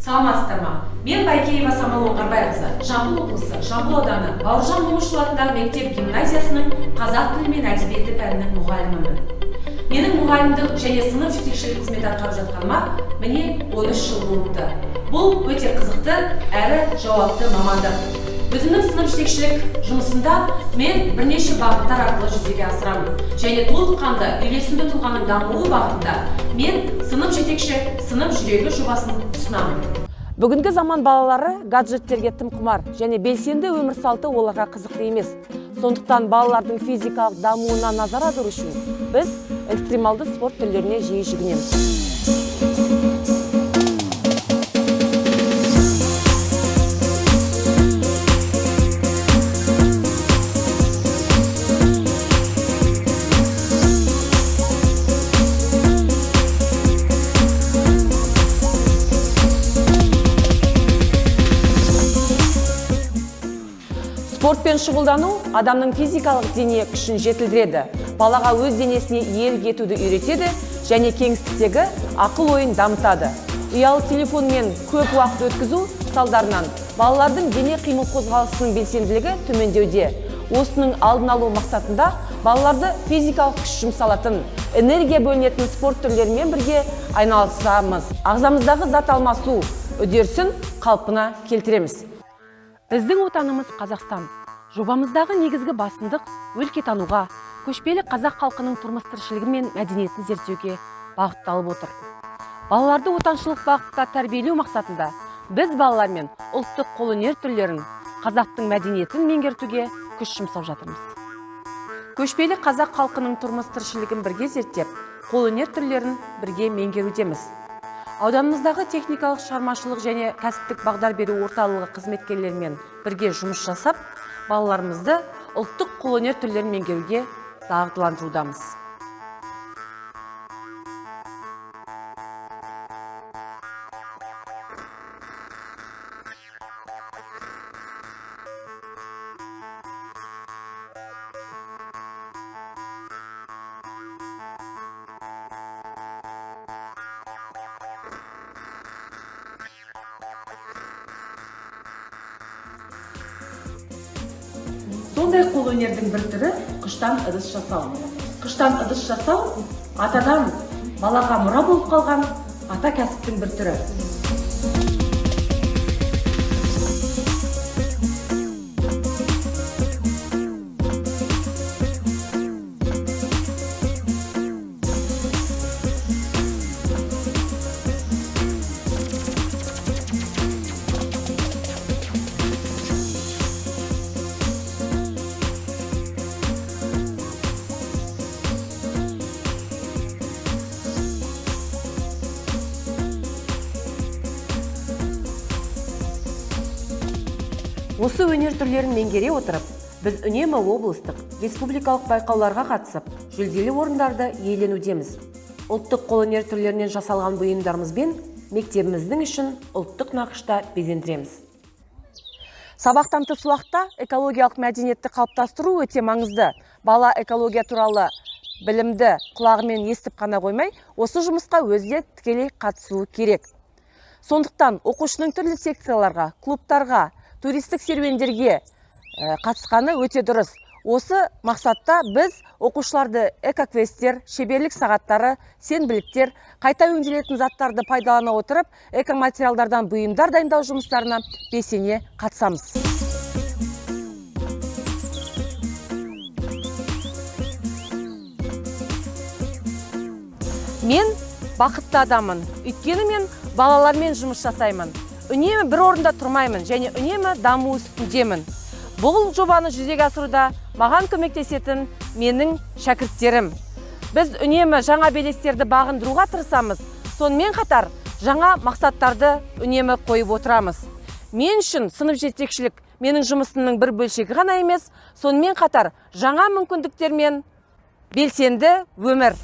Саламатсыздар ма? Мен Байкеева Самал Оңғарбайқызы, Жамбыл облысы, Жамбыл ауданы, Бауыржан Момышұлы атындағы мектеп гимназиясының қазақ тілі мен әдебиеті пәнінің мұғалімімін. Менің мұғалімдік және сынып жетекшілік қызмет атқарып жатқаныма міне 13 жыл болыпты. Бұл өте қызықты әрі жауапты мамандық. Өзімнің сынып жетекшілік жұмысында мен бірнеше бағыттар арқылы жүзеге асырамын. Және толыққанды үйлесімді тұлғаның дамуы бағытында мен сынып жетекші, сынып жүрегі жобасын ұсынамын. Бүгінгі заман балалары гаджеттерге тым құмар және белсенді өмір салты оларға қызықты емес. Сондықтан балалардың физикалық дамуына назар аудару үшін біз экстремалды спорт түрлеріне жиі жүгінеміз. Спортпен шұғылдану адамның физикалық дене күшін жетілдіреді, балаға өз денесіне иелік етуді үйретеді және кеңістіктегі ақыл-ойын дамытады. Ұялы телефонмен көп уақыт өткізу салдарынан балалардың дене қимыл қозғалысының белсенділігі төмендеуде. Осының алдын алу мақсатында балаларды физикалық күш жұмсалатын, энергия бөлінетін спорт түрлерімен бірге айналысамыз. Ағзамыздағы зат алмасу үдерісін қалпына келтіреміз. Біздің отанымыз Қазақстан. Жобамыздағы негізгі басымдық өлкетануға, көшпелі қазақ халқының тұрмыс-тіршілігі мен мәдениетін зерттеуге бағытталып отыр. Балаларды отаншылық бағытта тәрбиелеу мақсатында біз балалармен ұлттық қолөнер түрлерін, қазақтың мәдениетін меңгертуге күш жұмсап жатырмыз. Көшпелі қазақ халқының тұрмыс-тіршілігін бірге зерттеп, қолөнер түрлерін бірге меңгерудеміз. Ауданымыздағы техникалық шығармашылық және кәсіптік бағдар беру орталығы қызметкерлерімен бірге жұмыс жасап, балаларымызды ұлттық қолөнер түрлерін меңгеруге дағдыландырудамыз. Сондай қолөнердің бір түрі қыштан ыдыс жасау. Қыштан ыдыс жасау атадан балаға мұра болып қалған ата кәсіптің бір түрі. Осы өнер түрлерін меңгере отырып, біз үнемі облыстық, республикалық байқауларға қатысып, жүлделі орындарды иеленудеміз. Ұлттық қолөнер түрлерінен жасалған бұйымдарымызбен мектебіміздің үшін ұлттық нақышта безендіреміз. Сабақтан тыс уақытта экологиялық мәдениетті қалыптастыру өте маңызды. Бала экология туралы білімді құлағымен естіп қана қоймай, осы жұмысқа өзі тікелей қатысуы керек. Сондықтан оқушының түрлі секцияларға, клубтарға, туристік серуендерге қатысқаны өте дұрыс. Осы мақсатта біз оқушыларды экоквесттер, шеберлік сағаттары, сенбіліктер, қайта өңделетін заттарды пайдалана отырып, экоматериалдардан бұйымдар дайындау жұмыстарына белсене қатысамыз. Мен бақытты адаммын, өйткені мен балалармен жұмыс жасаймын. Үнемі бір орында тұрмаймын және үнемі даму үстіндемін. Бұл жобаны жүзеге асыруда маған көмектесетін менің шәкірттерім. Біз үнемі жаңа белестерді бағындыруға тырысамыз, сонымен қатар жаңа мақсаттарды үнемі қойып отырамыз. Мен үшін сынып жетекшілік менің жұмысымның бір бөлшегі ғана емес, сонымен қатар жаңа мүмкіндіктермен белсенді өмір.